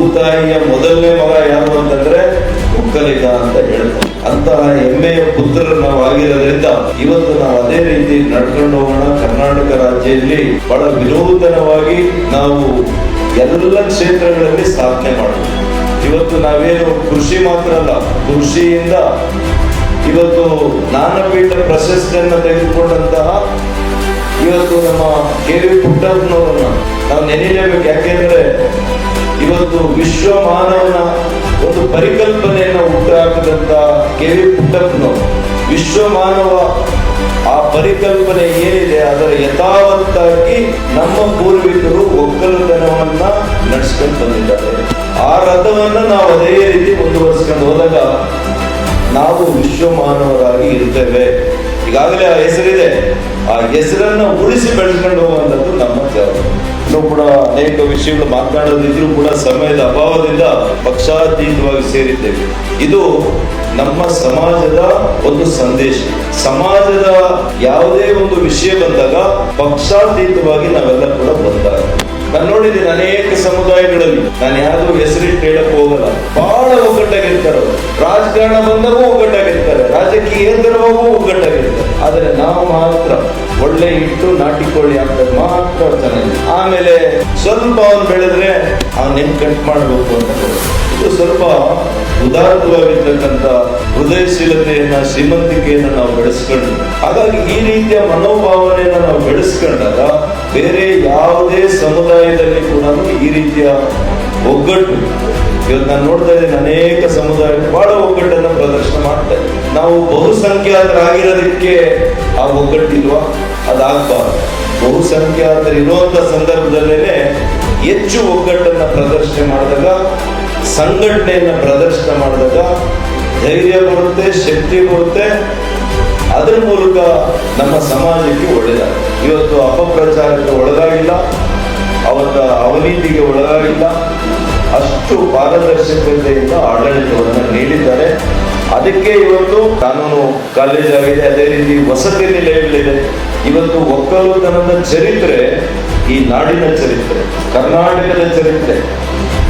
ಭೂತಾಯಿಯ ಮೊದಲನೇ ಮಗ ಯಾರು ಅಂತಂದ್ರೆ ಒಕ್ಕಲಿಗ ಅಂತ ಹೇಳ್ತಾರೆ. ಅಂತಹ ಹೆಮ್ಮೆಯ ಪುತ್ರರು ನಾವು ಆಗಿರೋದ್ರಿಂದ ಇವತ್ತು ನಾವು ಅದೇ ರೀತಿ ನಡ್ಕೊಂಡು ಹೋಗೋಣ. ಕರ್ನಾಟಕ ರಾಜ್ಯದಲ್ಲಿ ಬಹಳ ವಿನೂತನವಾಗಿ ನಾವು ಎಲ್ಲ ಕ್ಷೇತ್ರಗಳಲ್ಲಿ ಸಾಧನೆ ಮಾಡಬೇಕು. ಇವತ್ತು ನಾವೇನು ಕೃಷಿ ಮಾತ್ರ ಅಲ್ಲ, ಕೃಷಿಯಿಂದ ಇವತ್ತು ಜ್ಞಾನಪೀಠ ಪ್ರಶಸ್ತಿಯನ್ನು ತೆಗೆದುಕೊಂಡಂತಹ ಇವತ್ತು ನಮ್ಮ ಕೆ.ವಿ. ಪುಟ್ಟಪ್ಪನವರನ್ನ ನಾವು ನೆನೆಯಲೇಬೇಕು. ಯಾಕೆಂದ್ರೆ ಇವತ್ತು ವಿಶ್ವ ಮಾನವನ ಒಂದು ಪರಿಕಲ್ಪನೆಯನ್ನು ಹುಟ್ಟುಹಾಕಿದಂತ ಕೆ.ವಿ. ಪುಟ್ಟಪ್ಪನವರು ವಿಶ್ವ ಮಾನವ ಆ ಪರಿಕಲ್ಪನೆ ಏನಿದೆ ಅದರ ಯಥಾವತ್ತಾಗಿ ನಮ್ಮ ಪೂರ್ವಿಕರು ಒಕ್ಕಲುತನವನ್ನ ನಡೆಸ್ಕೊಂಡು ಬಂದಿದ್ದಾರೆ. ಆ ರಥವನ್ನ ನಾವು ಅದೇ ರೀತಿ ಮುಂದುವರಿಸ್ಕೊಂಡು ಹೋದಾಗ ನಾವು ವಿಶ್ವ ಮಾನವರಾಗಿ ಇರ್ತೇವೆ. ಈಗಾಗಲೇ ಆ ಹೆಸರಿದೆ, ಆ ಹೆಸರನ್ನ ಉಳಿಸಿ ಬೆಳೆಸ್ಕೊಂಡು ಹೋಗುವಂಥದ್ದು ನಮ್ಮ ಜವಾಬ್ದಾರಿ. ಇನ್ನೂ ಕೂಡ ಅನೇಕ ವಿಷಯಗಳು ಮಾತನಾಡೋದಿದ್ರು ಕೂಡ ಸಮಯದ ಅಭಾವದಿಂದ ಪಕ್ಷಾತೀತವಾಗಿ ಸೇರಿದ್ದೇವೆ. ಇದು ನಮ್ಮ ಸಮಾಜದ ಒಂದು ಸಂದೇಶ. ಸಮಾಜದ ಯಾವುದೇ ಒಂದು ವಿಷಯ ಬಂದಾಗ ಪಕ್ಷಾತೀತವಾಗಿ ನಾವೆಲ್ಲ ಕೂಡ ಬಂದಾಗ ನಾನು ನೋಡಿದ್ದೀನಿ ಅನೇಕ ಸಮುದಾಯಗಳಲ್ಲಿ, ನಾನು ಯಾವ್ದು ಹೆಸರಿಟ್ಟು ಹೇಳಕ್ ಹೋಗಲ್ಲ, ಬಹಳ ಒಗ್ಗಟ್ಟಾಗಿರ್ತಾರೆ. ರಾಜಕಾರಣ ಬಂದಾಗೂ ಒಗ್ಗಟ್ಟಾಗಿರ್ತಾರೆ, ರಾಜಕೀಯೇತರವಾಗೂ ಒಗ್ಗಟ್ಟಾಗಿರ್ತಾರೆ. ಆದರೆ ನಾವು ಮಾತ್ರ ಒಳ್ಳೆ ಇಟ್ಟು ನಾಟಿಕೊಳ್ಳಿ ಅಂತ ಮಾತ್ರ ಚೆನ್ನಾಗಿ. ಆಮೇಲೆ ಸ್ವಲ್ಪ ಅವನು ಬೆಳೆದ್ರೆ ಅವನ್ ಕಟ್ ಮಾಡಬೇಕು ಅಂತ. ಇದು ಸ್ವಲ್ಪ ಉದಾತ್ತವಾಗಿರ್ತಕ್ಕಂಥ ಹೃದಯಶೀಲತೆಯನ್ನ, ಶ್ರೀಮಂತಿಕೆಯನ್ನ ನಾವು ಬೆಳೆಸ್ಕೊಂಡು, ಹಾಗಾಗಿ ಈ ರೀತಿಯ ಮನೋಭಾವನೆಯನ್ನ ನಾವು ಬೆಳೆಸ್ಕೊಂಡಾಗ ಬೇರೆ ಯಾವುದೇ ಸಮುದಾಯದಲ್ಲಿ ಕೂಡ ಈ ರೀತಿಯ ಒಗ್ಗಟ್ಟು, ಇವತ್ತು ನಾನು ನೋಡ್ತಾ ಇದ್ದೀನಿ ಅನೇಕ ಸಮುದಾಯ ಬಹಳ ಒಗ್ಗಟ್ಟನ್ನು ಪ್ರದರ್ಶನ ಮಾಡ್ತಾ ಇದ್ದಾರೆ. ನಾವು ಬಹುಸಂಖ್ಯಾತರಾಗಿರೋದಕ್ಕೆ ಆ ಒಗ್ಗಟ್ಟಿಲ್ವಾ? ಅದಾಗಬಾರ್ದು. ಬಹುಸಂಖ್ಯಾತರು ಇರುವಂತ ಸಂದರ್ಭದಲ್ಲೇ ಹೆಚ್ಚು ಒಗ್ಗಟ್ಟನ್ನು ಪ್ರದರ್ಶನ ಮಾಡಿದಾಗ, ಸಂಘಟನೆಯನ್ನ ಪ್ರದರ್ಶನ ಮಾಡಿದಾಗ ಧೈರ್ಯ ಬರುತ್ತೆ, ಶಕ್ತಿ ಬರುತ್ತೆ. ಅದರ ಮೂಲಕ ನಮ್ಮ ಸಮಾಜಕ್ಕೆ ಒಳ್ಳೆಯದಾಗುತ್ತೆ. ಇವತ್ತು ಅಪಪ್ರಚಾರಕ್ಕೆ ಒಳಗಾಗಿಲ್ಲ, ಅವರ ಅವಿನೀತಿಗೆ ಒಳಗಾಗಿಲ್ಲ, ಅಷ್ಟು ಪಾರದರ್ಶಕತೆಯಿಂದ ಆಡಳಿತವನ್ನು ನೀಡಿದ್ದಾರೆ. ಅದಕ್ಕೆ ಇವತ್ತು ಕಾನೂನು ಕಾಲೇಜ್ ಆಗಿದೆ, ಅದೇ ರೀತಿ ವಸತಿ ನಿಲಯಗಳಿದೆ. ಇವತ್ತು ಒಕ್ಕಲುತನದ ಚರಿತ್ರೆ ಈ ನಾಡಿನ ಚರಿತ್ರೆ, ಕರ್ನಾಟಕದ ಚರಿತ್ರೆ,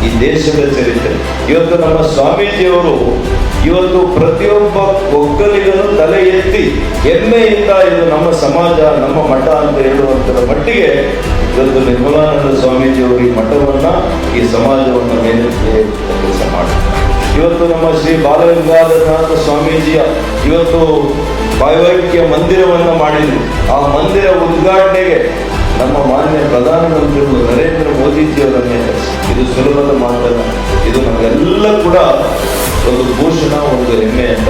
ಈ ದೇಶದ ಚರಿತ್ರೆ. ಇವತ್ತು ನಮ್ಮ ಸ್ವಾಮೀಜಿಯವರು ಇವತ್ತು ಪ್ರತಿಯೊಬ್ಬ ಒಕ್ಕಲಿಗನು ತಲೆ ಎತ್ತಿ ಹೆಮ್ಮೆಯಿಂದ ಇದು ನಮ್ಮ ಸಮಾಜ, ನಮ್ಮ ಮಠ ಅಂತ ಹೇಳುವಂತರ ಮಟ್ಟಿಗೆ ಇವತ್ತು ನಿರ್ಮಲಾನಂದ ಸ್ವಾಮೀಜಿಯವರು ಈ ಮಠವನ್ನ, ಈ ಸಮಾಜವನ್ನ ಮೇಲೆತ್ತಿ ಕೆಲಸ ಮಾಡ್ತಾರೆ. ಇವತ್ತು ನಮ್ಮ ಶ್ರೀ ಬಾಲಗಂಗಾಧರನಾಥ ಸ್ವಾಮೀಜಿಯ ಇವತ್ತು ವೈವೈಕ್ಯ ಮಂದಿರವನ್ನ ಮಾಡಿದ್ರು. ಆ ಮಂದಿರ ಉದ್ಘಾಟನೆಗೆ ನಮ್ಮ ಮಾನ್ಯ ಪ್ರಧಾನಮಂತ್ರಿಗಳು ನರೇಂದ್ರ ಮೋದಿಜಿಯವರನ್ನೇ ಕರೆಸಿ. ಇದು ಸುಲಭದ ಮಾತಲ್ಲ, ಇದು ನಮಗೆಲ್ಲ ಕೂಡ ಒಂದು ಭೂಷಣ, ಒಂದು ಹೆಮ್ಮೆ ಅಂತ